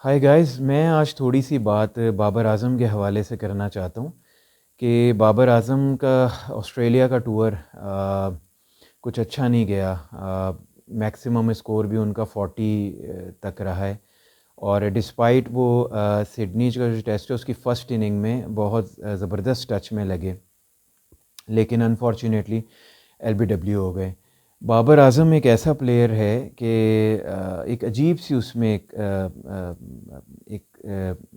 Hi guys, मैं आज थोड़ी सी बात बाबर आज़म के हवाले से करना चाहता हूँ कि बाबर आज़म का ऑस्ट्रेलिया का टूर कुछ अच्छा नहीं गया। मैक्सिमम स्कोर भी उनका 40 तक रहा है। और डिस्पाइट वो सिडनी का जो टेस्ट है उसकी फ़र्स्ट इनिंग में बहुत ज़बरदस्त टच में लगे, लेकिन अनफॉर्चुनेटली एलबीडब्ल्यू हो गए। बाबर आज़म एक ऐसा प्लेयर है कि एक अजीब सी उसमें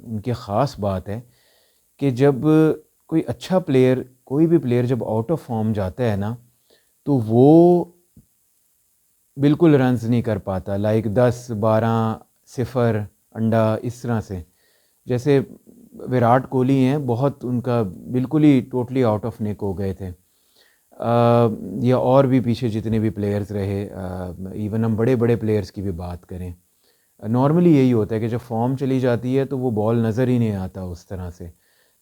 उनकी ख़ास बात है कि जब कोई अच्छा प्लेयर, कोई भी प्लेयर जब आउट ऑफ फॉर्म जाता है ना, तो वो बिल्कुल रन्स नहीं कर पाता। लाइक 10 12 0 अंडा इस तरह से। जैसे विराट कोहली हैं, बहुत उनका बिल्कुल ही टोटली आउट ऑफ निक हो गए थे। या और भी पीछे जितने भी प्लेयर्स रहे, इवन हम बड़े बड़े प्लेयर्स की भी बात करें, नॉर्मली यही होता है कि जब फॉर्म चली जाती है तो वो बॉल नज़र ही नहीं आता उस तरह से।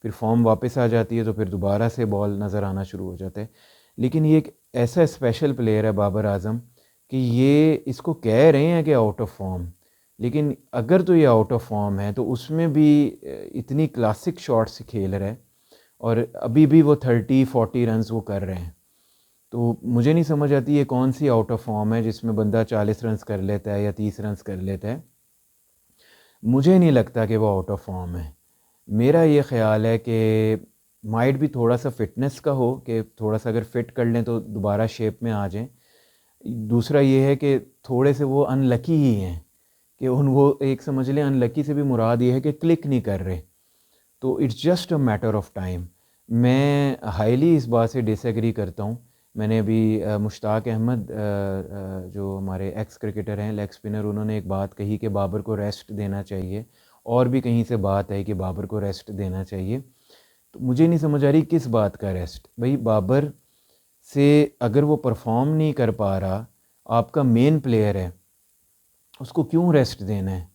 फिर फॉर्म वापस आ जाती है तो फिर दोबारा से बॉल नज़र आना शुरू हो जाता है। लेकिन ये एक ऐसा स्पेशल प्लेयर है बाबर आज़म कि ये इसको कह रहे हैं कि आउट ऑफ फॉर्म, लेकिन अगर तो ये आउट ऑफ फॉर्म है तो उसमें भी इतनी क्लासिक शॉट्स खेल रहा है। और अभी भी वो 30 40 रन्स वो कर रहे हैं। तो मुझे नहीं समझ आती ये कौन सी आउट ऑफ फॉर्म है जिसमें बंदा 40 रन्स कर लेता है या 30 रन्स कर लेता है। मुझे नहीं लगता कि वो आउट ऑफ फॉर्म है। मेरा ये ख़्याल है कि माइट भी थोड़ा सा फिटनेस का हो, कि थोड़ा सा अगर फिट कर लें तो दोबारा शेप में आ जाएं। दूसरा ये है कि थोड़े से वो अनलकी ही हैं, कि उन वो एक समझ लें, अनलकी से भी मुराद ये है कि क्लिक नहीं कर रहे। तो it's just a matter of time. मैं हाईली इस बात से डिसएग्री करता हूँ। मैंने अभी मुश्ताक अहमद, जो हमारे एक्स क्रिकेटर हैं, लेग स्पिनर, उन्होंने एक बात कही कि बाबर को रेस्ट देना चाहिए। और भी कहीं से बात है कि बाबर को रेस्ट देना चाहिए। तो मुझे नहीं समझ आ रही किस बात का रेस्ट। भाई, बाबर से अगर वो परफॉर्म नहीं कर पा रहा, आपका मेन प्लेयर है, उसको क्यों रेस्ट देना है?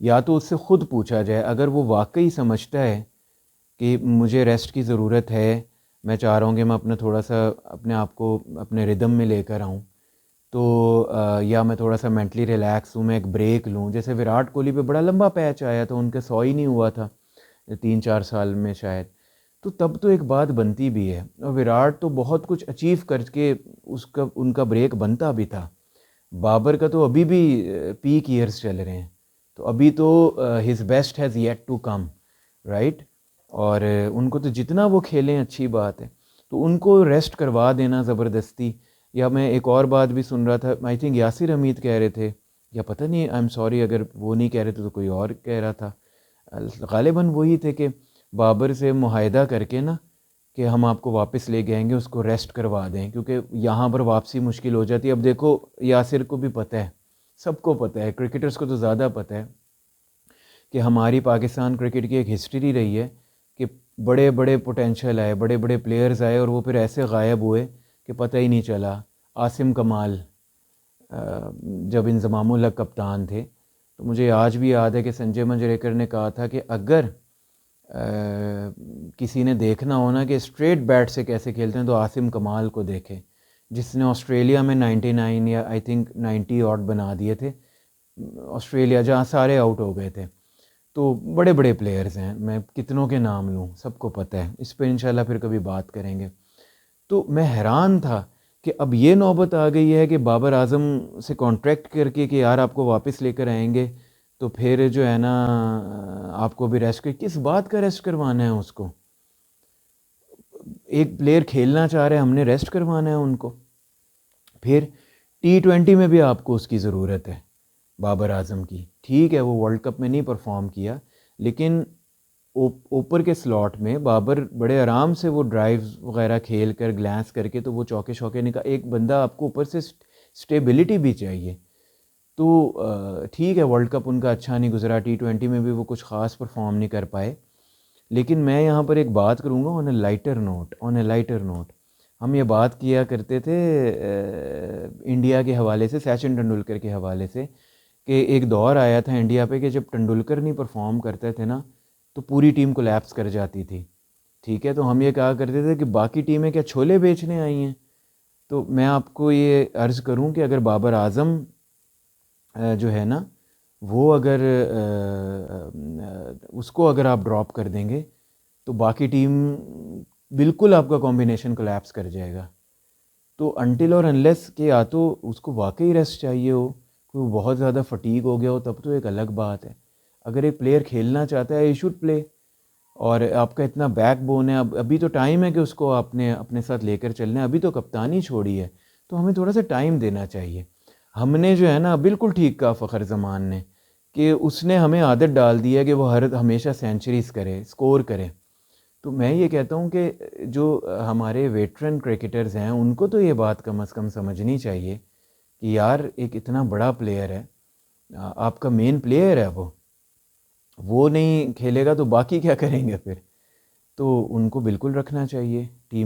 या तो उससे ख़ुद पूछा जाए, अगर वो वाकई समझता है कि मुझे रेस्ट की ज़रूरत है, मैं चाह रहा हूँ कि मैं अपना थोड़ा सा अपने आप को अपने रिदम में लेकर आऊँ, तो या मैं थोड़ा सा मेंटली रिलैक्स हूँ, मैं एक ब्रेक लूँ। जैसे विराट कोहली पे बड़ा लंबा पैच आया था, उनका 100 ही नहीं हुआ था 3 4 साल में शायद। तो तब तो एक बात बनती भी है, और विराट तो बहुत कुछ अचीव करके उसका उनका ब्रेक बनता भी था। बाबर का तो अभी भी पीक ईयर्स चल रहे हैं, तो अभी तो his best has yet to come, right. और उनको तो जितना वो खेलें अच्छी बात है। तो उनको रेस्ट करवा देना ज़बरदस्ती। या मैं एक और बात भी सुन रहा था, आई थिंक यासिर हमीद कह रहे थे, या पता नहीं, आई एम सॉरी अगर वो नहीं कह रहे थे तो कोई और कह रहा था, गालिबन वही थे, कि बाबर से मुआहदा करके ना कि हम आपको वापस ले गए आएंगे, उसको रेस्ट करवा दें, क्योंकि यहाँ पर वापसी मुश्किल हो जाती है। अब देखो, यासिर को भी पता है, सबको पता है, क्रिकेटर्स को तो ज़्यादा पता है कि हमारी पाकिस्तान क्रिकेट की एक हिस्ट्री रही है कि बड़े बड़े पोटेंशियल आए, बड़े बड़े प्लेयर्स आए, और वो फिर ऐसे गायब हुए कि पता ही नहीं चला। आसिम कमाल, जब इंज़मामुल हक कप्तान थे, तो मुझे आज भी याद है कि संजय मंजरेकर ने कहा था कि अगर किसी ने देखना हो ना कि स्ट्रेट बैट से कैसे खेलते हैं, तो आसिम कमाल को देखे, जिसने ऑस्ट्रेलिया में 99 या आई थिंक 90 ऑट बना दिए थे, ऑस्ट्रेलिया जहाँ सारे आउट हो गए थे। तो बड़े बड़े प्लेयर्स हैं, मैं कितनों के नाम लूँ, सबको पता है। इस पर इंशाल्लाह फिर कभी बात करेंगे। तो मैं हैरान था कि अब ये नौबत आ गई है कि बाबर आज़म से कॉन्ट्रैक्ट करके कि यार आपको वापस लेकर आएंगे, तो फिर जो है ना, आपको भी रेस्ट कर, किस बात का रेस्ट करवाना है उसको? एक प्लेयर खेलना चाह रहे हैं, हमने रेस्ट करवाना है उनको? फिर T20 में भी आपको उसकी ज़रूरत है, बाबर आज़म की। ठीक है, वो वर्ल्ड कप में नहीं परफॉर्म किया, लेकिन ऊपर के स्लॉट में बाबर बड़े आराम से वो ड्राइव्स वगैरह खेल कर, ग्लैंस करके, तो वो चौके शौके निकाल। एक बंदा आपको ऊपर से स्टेबिलिटी भी चाहिए। तो ठीक है, वर्ल्ड कप उनका अच्छा नहीं गुजरा, T20 में भी वो कुछ ख़ास परफॉर्म नहीं कर पाए। लेकिन मैं यहाँ पर एक बात करूँगा on A lighter note, on A lighter note. हम ये बात किया करते थे इंडिया के हवाले से, सचिन तेंदुलकर के हवाले से, कि एक दौर आया था इंडिया पे कि जब तेंदुलकर नहीं परफॉर्म करते थे ना, तो पूरी टीम कोलैप्स कर जाती थी। ठीक है, तो हम ये कहा करते थे कि बाकी टीमें क्या छोले बेचने आई हैं? तो मैं आपको ये अर्ज़ करूं कि अगर बाबर आज़म जो है ना, वो अगर उसको अगर आप ड्रॉप कर देंगे तो बाकी टीम बिल्कुल आपका कॉम्बिनेशन कोलैप्स कर जाएगा। तो अनटिल और अनलेस कि या तो उसको वाकई रेस्ट चाहिए हो, कि वो बहुत ज़्यादा फटीग हो गया हो, तब तो एक अलग बात है। अगर एक प्लेयर खेलना चाहता है, ही शुड प्ले। और आपका इतना बैकबोन है, अब अभी तो टाइम है कि उसको आपने अपने साथ लेकर चलना है, अभी तो कप्तानी छोड़ी है, तो हमें थोड़ा सा टाइम देना चाहिए। हमने जो है ना, बिल्कुल ठीक कहा फ़खर जमान ने, कि उसने हमें आदत डाल दी है कि वो हर हमेशा सेंचुरीज करे, स्कोर करे। तो मैं ये कहता हूँ कि जो हमारे वेटरन क्रिकेटर्स हैं, उनको तो ये बात कम से कम समझनी चाहिए कि यार एक इतना बड़ा प्लेयर है, आपका मेन प्लेयर है, वो नहीं खेलेगा तो बाकी क्या करेंगे फिर। तो उनको बिल्कुल रखना चाहिए टीम